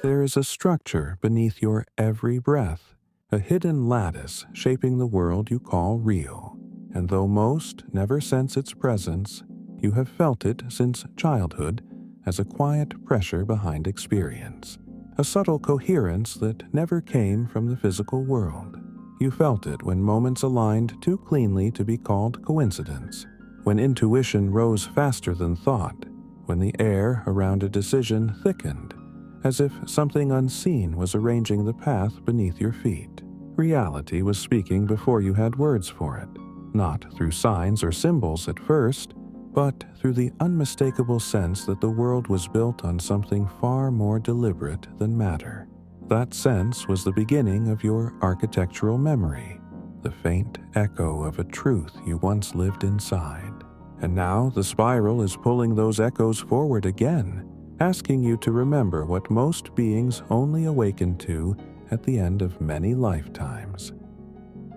There is a structure beneath your every breath, a hidden lattice shaping the world you call real. And though most never sense its presence, you have felt it since childhood as a quiet pressure behind experience, a subtle coherence that never came from the physical world. You felt it when moments aligned too cleanly to be called coincidence, when intuition rose faster than thought, when the air around a decision thickened, as if something unseen was arranging the path beneath your feet. Reality was speaking before you had words for it, not through signs or symbols at first, but through the unmistakable sense that the world was built on something far more deliberate than matter. That sense was the beginning of your architectural memory, the faint echo of a truth you once lived inside. And now the spiral is pulling those echoes forward again, asking you to remember what most beings only awaken to at the end of many lifetimes.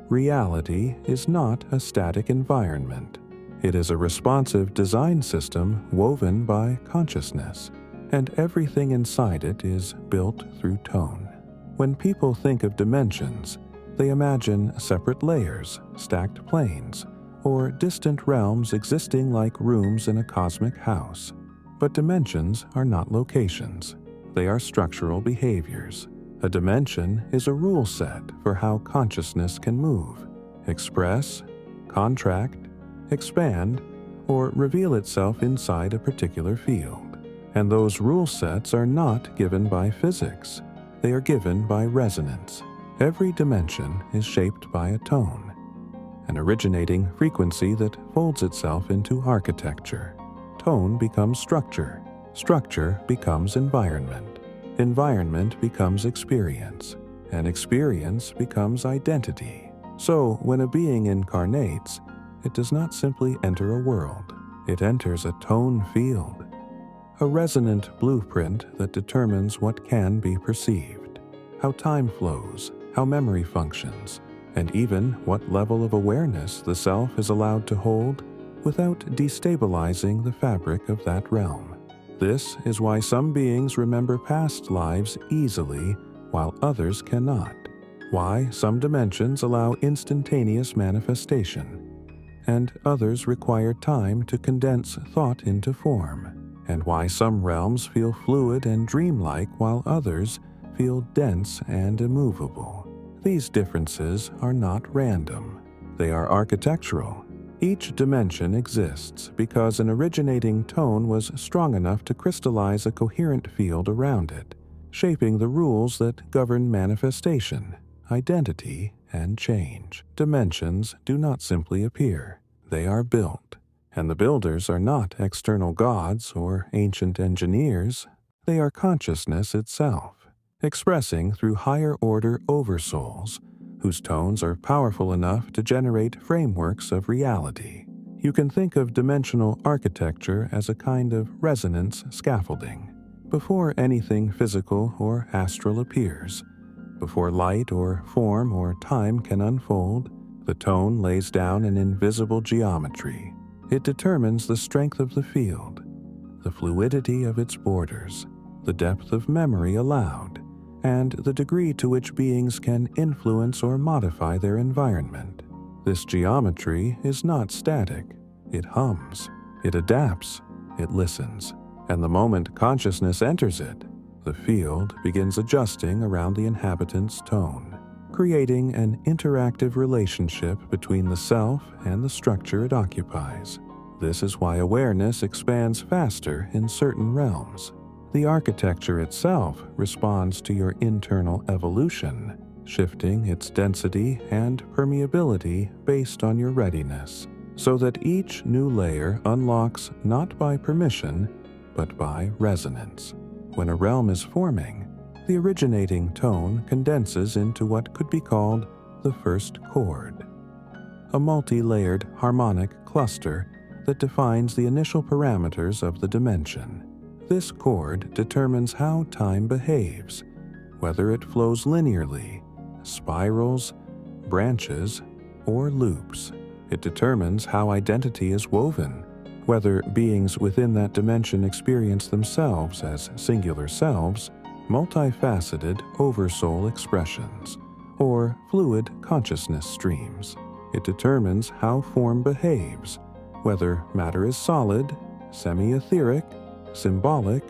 Reality is not a static environment. It is a responsive design system woven by consciousness, and everything inside it is built through tone. When people think of dimensions, they imagine separate layers, stacked planes, or distant realms existing like rooms in a cosmic house. But dimensions are not locations. They are structural behaviors. A dimension is a rule set for how consciousness can move, express, contract, expand, or reveal itself inside a particular field. And those rule sets are not given by physics. They are given by resonance. Every dimension is shaped by a tone, an originating frequency that folds itself into architecture. Tone becomes structure. Structure becomes environment. Environment becomes experience. And experience becomes identity. So, when a being incarnates, it does not simply enter a world. It enters a tone field, a resonant blueprint that determines what can be perceived, how time flows, how memory functions, and even what level of awareness the self is allowed to hold without destabilizing the fabric of that realm. This is why some beings remember past lives easily while others cannot, why some dimensions allow instantaneous manifestation, and others require time to condense thought into form, and why some realms feel fluid and dreamlike while others feel dense and immovable. These differences are not random. They are architectural. Each dimension exists because an originating tone was strong enough to crystallize a coherent field around it, shaping the rules that govern manifestation, identity, and change. Dimensions do not simply appear. They are built. And the builders are not external gods or ancient engineers. They are consciousness itself, expressing through higher-order oversouls, whose tones are powerful enough to generate frameworks of reality. You can think of dimensional architecture as a kind of resonance scaffolding. Before anything physical or astral appears, before light or form or time can unfold, the tone lays down an invisible geometry. It determines the strength of the field, the fluidity of its borders, the depth of memory allowed, and the degree to which beings can influence or modify their environment. This geometry is not static. It hums, it adapts, it listens, and the moment consciousness enters it, the field begins adjusting around the inhabitant's tone, creating an interactive relationship between the self and the structure it occupies. This is why awareness expands faster in certain realms. The architecture itself responds to your internal evolution, shifting its density and permeability based on your readiness, so that each new layer unlocks not by permission, but by resonance. When a realm is forming, the originating tone condenses into what could be called the first chord, a multi-layered harmonic cluster that defines the initial parameters of the dimension. This chord determines how time behaves, whether it flows linearly, spirals, branches, or loops. It determines how identity is woven, whether beings within that dimension experience themselves as singular selves, multifaceted oversoul expressions, or fluid consciousness streams. It determines how form behaves, whether matter is solid, semi-etheric, symbolic,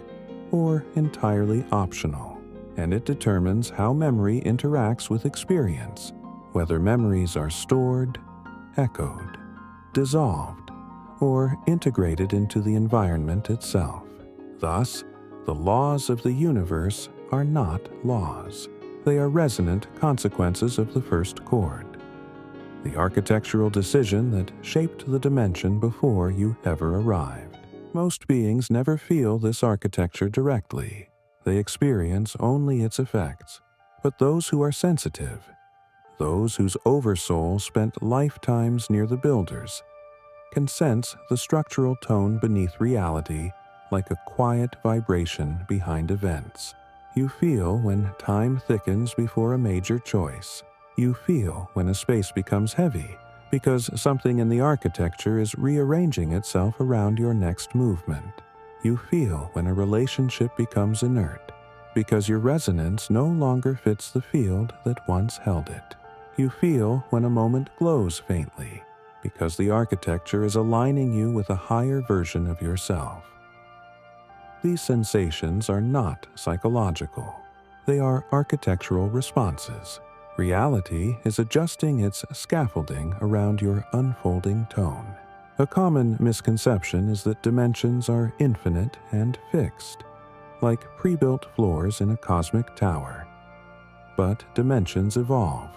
or entirely optional. And it determines how memory interacts with experience, whether memories are stored, echoed, dissolved, or integrated into the environment itself. Thus, the laws of the universe are not laws. They are resonant consequences of the first chord, the architectural decision that shaped the dimension before you ever arrived. Most beings never feel this architecture directly. They experience only its effects. But those who are sensitive, those whose oversoul spent lifetimes near the builders, can sense the structural tone beneath reality like a quiet vibration behind events. You feel when time thickens before a major choice. You feel when a space becomes heavy because something in the architecture is rearranging itself around your next movement. You feel when a relationship becomes inert because your resonance no longer fits the field that once held it. You feel when a moment glows faintly because the architecture is aligning you with a higher version of yourself. These sensations are not psychological. They are architectural responses. Reality is adjusting its scaffolding around your unfolding tone. A common misconception is that dimensions are infinite and fixed, like pre-built floors in a cosmic tower. But dimensions evolve.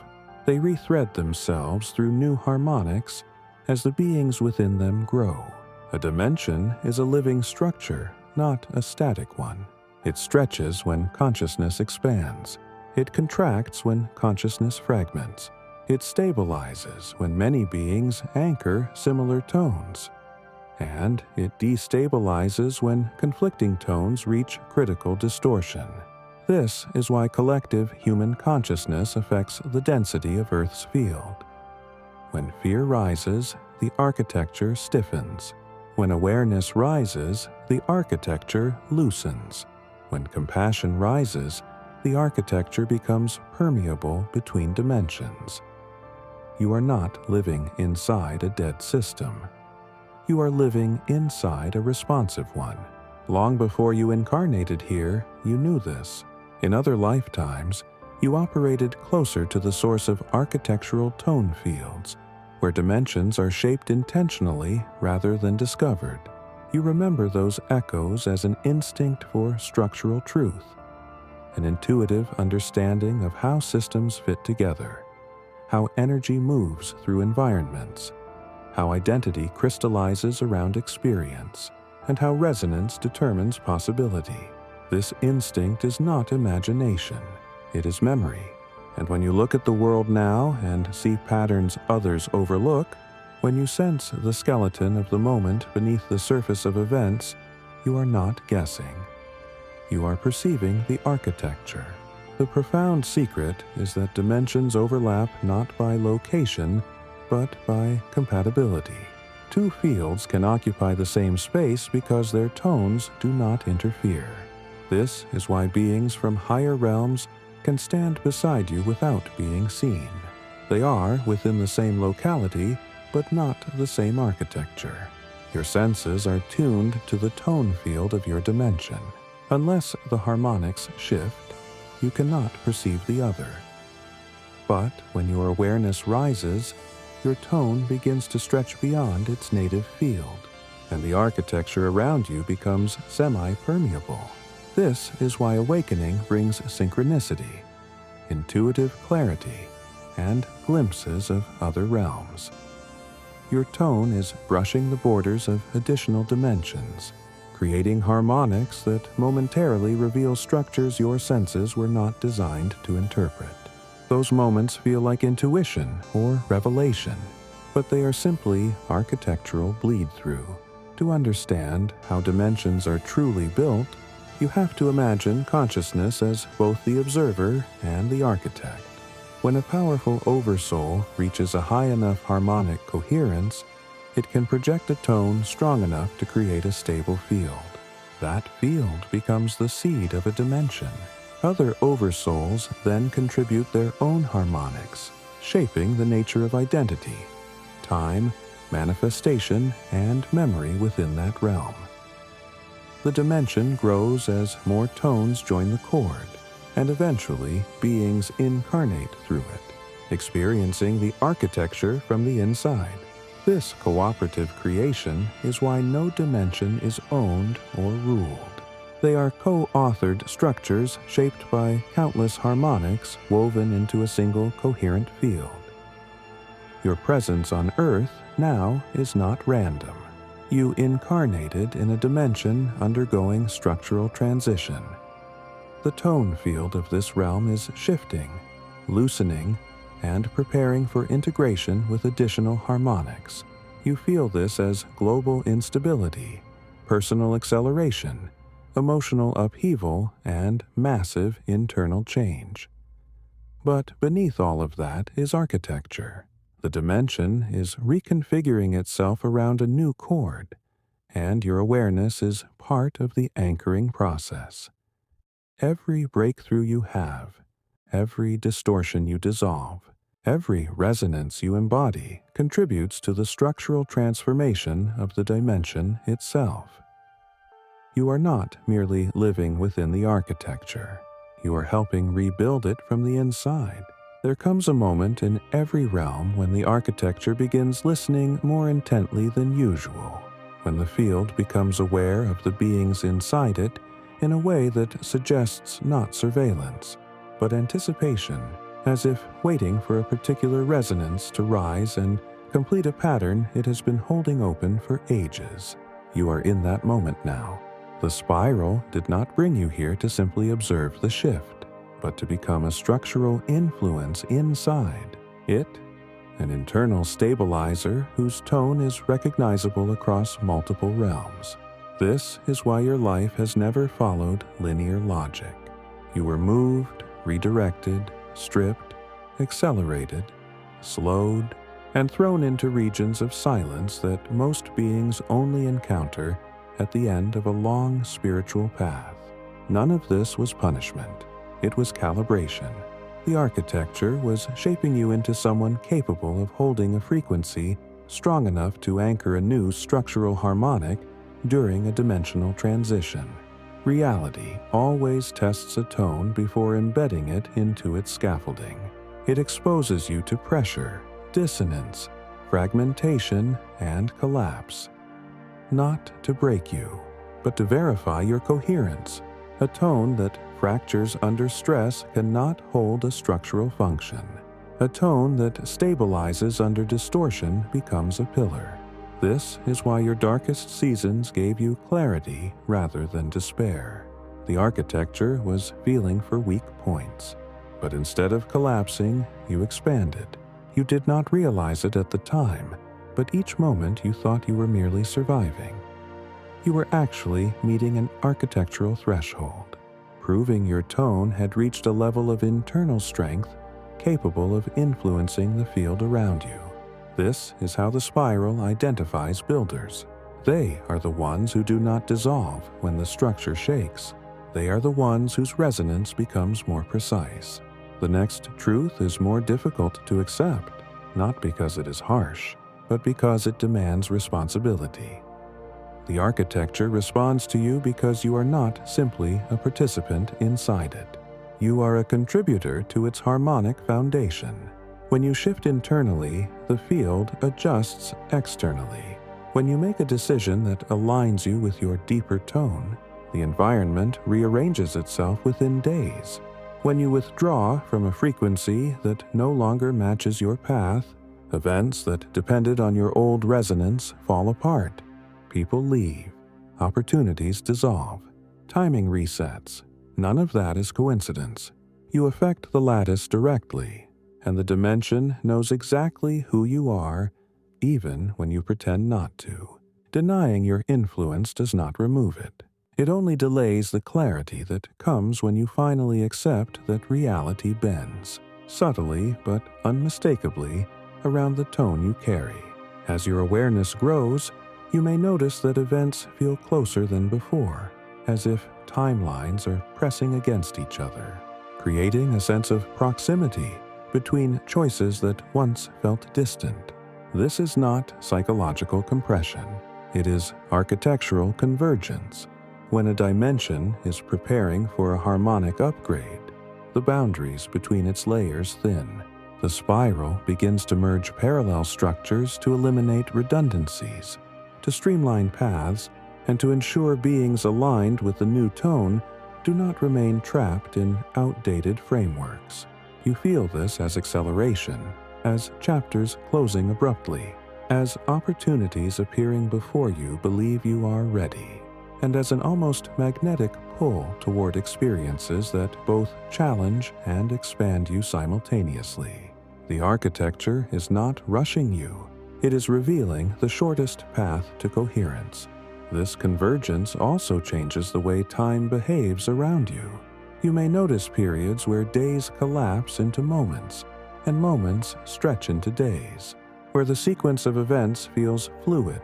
They rethread themselves through new harmonics as the beings within them grow. A dimension is a living structure, not a static one. It stretches when consciousness expands. It contracts when consciousness fragments. It stabilizes when many beings anchor similar tones. And it destabilizes when conflicting tones reach critical distortion. This is why collective human consciousness affects the density of Earth's field. When fear rises, the architecture stiffens. When awareness rises, the architecture loosens. When compassion rises, the architecture becomes permeable between dimensions. You are not living inside a dead system. You are living inside a responsive one. Long before you incarnated here, you knew this. In other lifetimes, you operated closer to the source of architectural tone fields, where dimensions are shaped intentionally rather than discovered. You remember those echoes as an instinct for structural truth, an intuitive understanding of how systems fit together, how energy moves through environments, how identity crystallizes around experience, and how resonance determines possibility. This instinct is not imagination, it is memory. And when you look at the world now and see patterns others overlook, when you sense the skeleton of the moment beneath the surface of events, you are not guessing. You are perceiving the architecture. The profound secret is that dimensions overlap not by location, but by compatibility. Two fields can occupy the same space because their tones do not interfere. This is why beings from higher realms can stand beside you without being seen. They are within the same locality, but not the same architecture. Your senses are tuned to the tone field of your dimension. Unless the harmonics shift, you cannot perceive the other. But when your awareness rises, your tone begins to stretch beyond its native field, and the architecture around you becomes semi-permeable. This is why awakening brings synchronicity, intuitive clarity, and glimpses of other realms. Your tone is brushing the borders of additional dimensions, creating harmonics that momentarily reveal structures your senses were not designed to interpret. Those moments feel like intuition or revelation, but they are simply architectural bleed-through. To understand how dimensions are truly built, you have to imagine consciousness as both the observer and the architect. When a powerful oversoul reaches a high enough harmonic coherence, it can project a tone strong enough to create a stable field. That field becomes the seed of a dimension. Other oversouls then contribute their own harmonics, shaping the nature of identity, time, manifestation, and memory within that realm. The dimension grows as more tones join the chord, and eventually beings incarnate through it, experiencing the architecture from the inside. This cooperative creation is why no dimension is owned or ruled. They are co-authored structures shaped by countless harmonics woven into a single coherent field. Your presence on Earth now is not random. You incarnated in a dimension undergoing structural transition. The tone field of this realm is shifting, loosening, and preparing for integration with additional harmonics. You feel this as global instability, personal acceleration, emotional upheaval, and massive internal change. But beneath all of that is architecture. The dimension is reconfiguring itself around a new chord, and your awareness is part of the anchoring process. Every breakthrough you have, every distortion you dissolve, every resonance you embody contributes to the structural transformation of the dimension itself. You are not merely living within the architecture. You are helping rebuild it from the inside. There comes a moment in every realm when the architecture begins listening more intently than usual, when the field becomes aware of the beings inside it in a way that suggests not surveillance, but anticipation, as if waiting for a particular resonance to rise and complete a pattern it has been holding open for ages. You are in that moment now. The spiral did not bring you here to simply observe the shift, but to become a structural influence inside it, an internal stabilizer whose tone is recognizable across multiple realms. This is why your life has never followed linear logic. You were moved, redirected, stripped, accelerated, slowed, and thrown into regions of silence that most beings only encounter at the end of a long spiritual path. None of this was punishment. It was calibration. The architecture was shaping you into someone capable of holding a frequency strong enough to anchor a new structural harmonic during a dimensional transition. Reality always tests a tone before embedding it into its scaffolding. It exposes you to pressure, dissonance, fragmentation, and collapse. Not to break you, but to verify your coherence. A tone that fractures under stress cannot hold a structural function. A tone that stabilizes under distortion becomes a pillar. This is why your darkest seasons gave you clarity rather than despair. The architecture was feeling for weak points, but instead of collapsing, you expanded. You did not realize it at the time, but each moment you thought you were merely surviving. You were actually meeting an architectural threshold, proving your tone had reached a level of internal strength capable of influencing the field around you. This is how the spiral identifies builders. They are the ones who do not dissolve when the structure shakes. They are the ones whose resonance becomes more precise. The next truth is more difficult to accept, not because it is harsh, but because it demands responsibility. The architecture responds to you because you are not simply a participant inside it. You are a contributor to its harmonic foundation. When you shift internally, the field adjusts externally. When you make a decision that aligns you with your deeper tone, the environment rearranges itself within days. When you withdraw from a frequency that no longer matches your path, events that depended on your old resonance fall apart. People leave. opportunities dissolve, timing resets. None of that is coincidence. You affect the lattice directly, and the dimension knows exactly who you are, even when you pretend not to. Denying your influence does not remove it. It only delays the clarity that comes when you finally accept that reality bends, subtly but unmistakably, around the tone you carry. As your awareness grows, you may notice that events feel closer than before, as if timelines are pressing against each other, creating a sense of proximity between choices that once felt distant. This is not psychological compression. It is architectural convergence. When a dimension is preparing for a harmonic upgrade, the boundaries between its layers thin. The spiral begins to merge parallel structures to eliminate redundancies, to streamline paths, and to ensure beings aligned with the new tone do not remain trapped in outdated frameworks. You feel this as acceleration, as chapters closing abruptly, as opportunities appearing before you believe you are ready, and as an almost magnetic pull toward experiences that both challenge and expand you simultaneously. The architecture is not rushing you. It is revealing the shortest path to coherence. This convergence also changes the way time behaves around you. You may notice periods where days collapse into moments, and moments stretch into days, where the sequence of events feels fluid,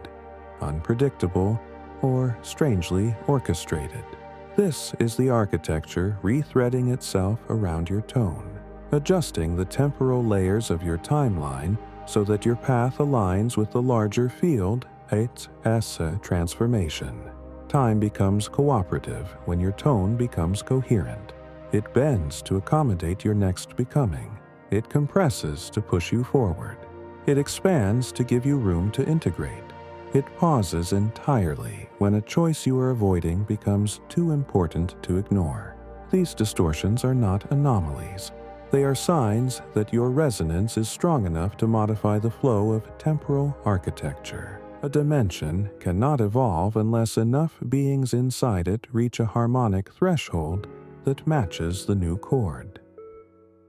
unpredictable, or strangely orchestrated. This is the architecture rethreading itself around your tone, adjusting the temporal layers of your timeline so that your path aligns with the larger field. It's a transformation. Time becomes cooperative when your tone becomes coherent. It bends to accommodate your next becoming. It compresses to push you forward. It expands to give you room to integrate. It pauses entirely when a choice you are avoiding becomes too important to ignore. These distortions are not anomalies. They are signs that your resonance is strong enough to modify the flow of temporal architecture. A dimension cannot evolve unless enough beings inside it reach a harmonic threshold that matches the new chord.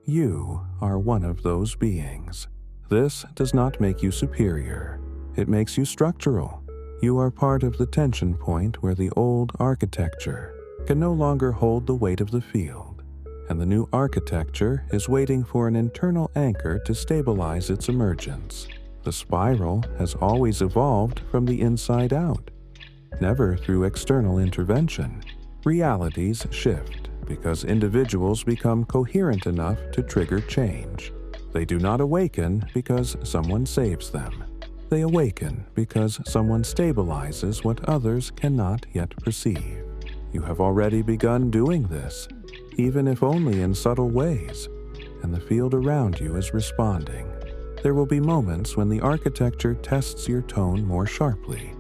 You are one of those beings. This does not make you superior. It makes you structural. You are part of the tension point where the old architecture can no longer hold the weight of the field, and the new architecture is waiting for an internal anchor to stabilize its emergence. The spiral has always evolved from the inside out, never through external intervention. Realities shift because individuals become coherent enough to trigger change. They do not awaken because someone saves them. They awaken because someone stabilizes what others cannot yet perceive. You have already begun doing this, even if only in subtle ways, and the field around you is responding. There will be moments when the architecture tests your tone more sharply,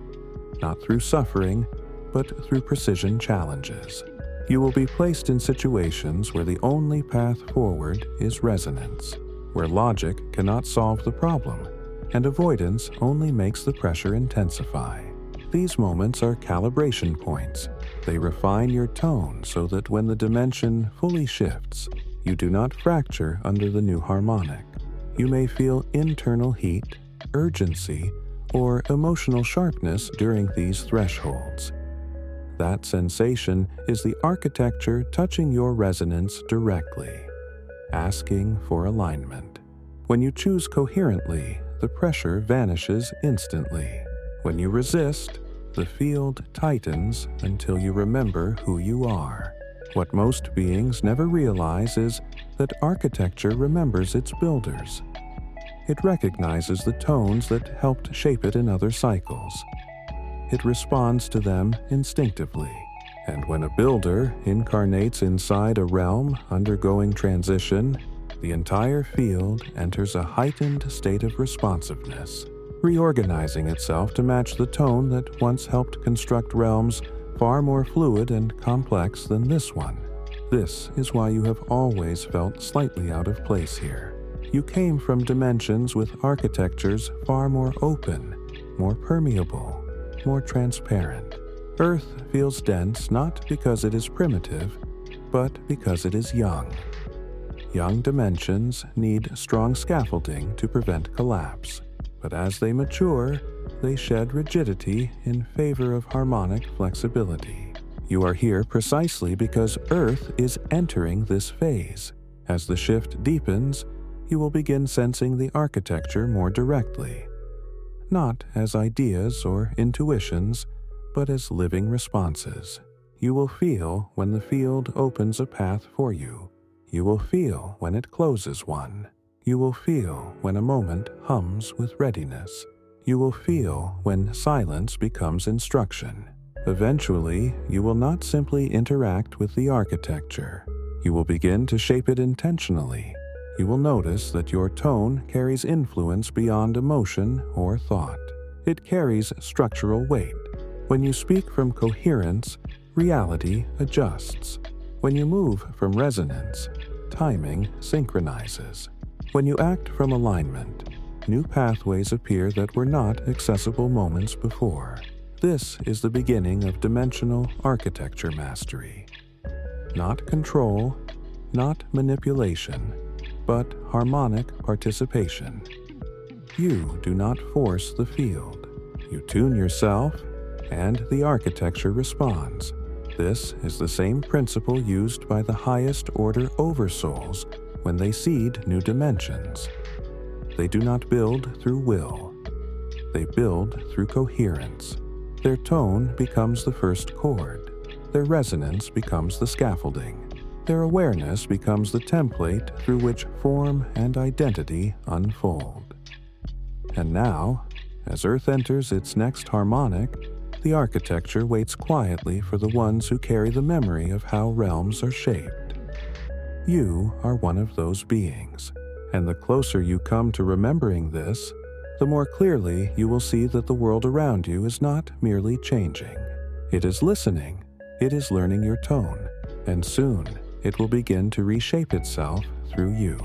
not through suffering, but through precision challenges. You will be placed in situations where the only path forward is resonance, where logic cannot solve the problem, and avoidance only makes the pressure intensify. These moments are calibration points. They refine your tone so that when the dimension fully shifts, you do not fracture under the new harmonic. You may feel internal heat, urgency, or emotional sharpness during these thresholds. That sensation is the architecture touching your resonance directly, asking for alignment. When you choose coherently, the pressure vanishes instantly. When you resist, the field tightens until you remember who you are. What most beings never realize is that architecture remembers its builders. It recognizes the tones that helped shape it in other cycles. It responds to them instinctively. And when a builder incarnates inside a realm undergoing transition, the entire field enters a heightened state of responsiveness, reorganizing itself to match the tone that once helped construct realms far more fluid and complex than this one. This is why you have always felt slightly out of place here. You came from dimensions with architectures far more open, more permeable, more transparent. Earth feels dense not because it is primitive, but because it is young. Young dimensions need strong scaffolding to prevent collapse, but as they mature, they shed rigidity in favor of harmonic flexibility. You are here precisely because Earth is entering this phase. As the shift deepens, you will begin sensing the architecture more directly, not as ideas or intuitions, but as living responses. You will feel when the field opens a path for you. You will feel when it closes one. You will feel when a moment hums with readiness. You will feel when silence becomes instruction. Eventually, you will not simply interact with the architecture. You will begin to shape it intentionally. You will notice that your tone carries influence beyond emotion or thought. It carries structural weight. When you speak from coherence, reality adjusts. When you move from resonance, timing synchronizes. When you act from alignment, new pathways appear that were not accessible moments before. This is the beginning of dimensional architecture mastery. Not control, not manipulation, but harmonic participation. You do not force the field. You tune yourself, and the architecture responds. This is the same principle used by the highest order oversouls when they seed new dimensions. They do not build through will. They build through coherence. Their tone becomes the first chord. Their resonance becomes the scaffolding. Their awareness becomes the template through which form and identity unfold. And now, as Earth enters its next harmonic, the architecture waits quietly for the ones who carry the memory of how realms are shaped. You are one of those beings, and the closer you come to remembering this, the more clearly you will see that the world around you is not merely changing. It is listening, it is learning your tone, and soon it will begin to reshape itself through you.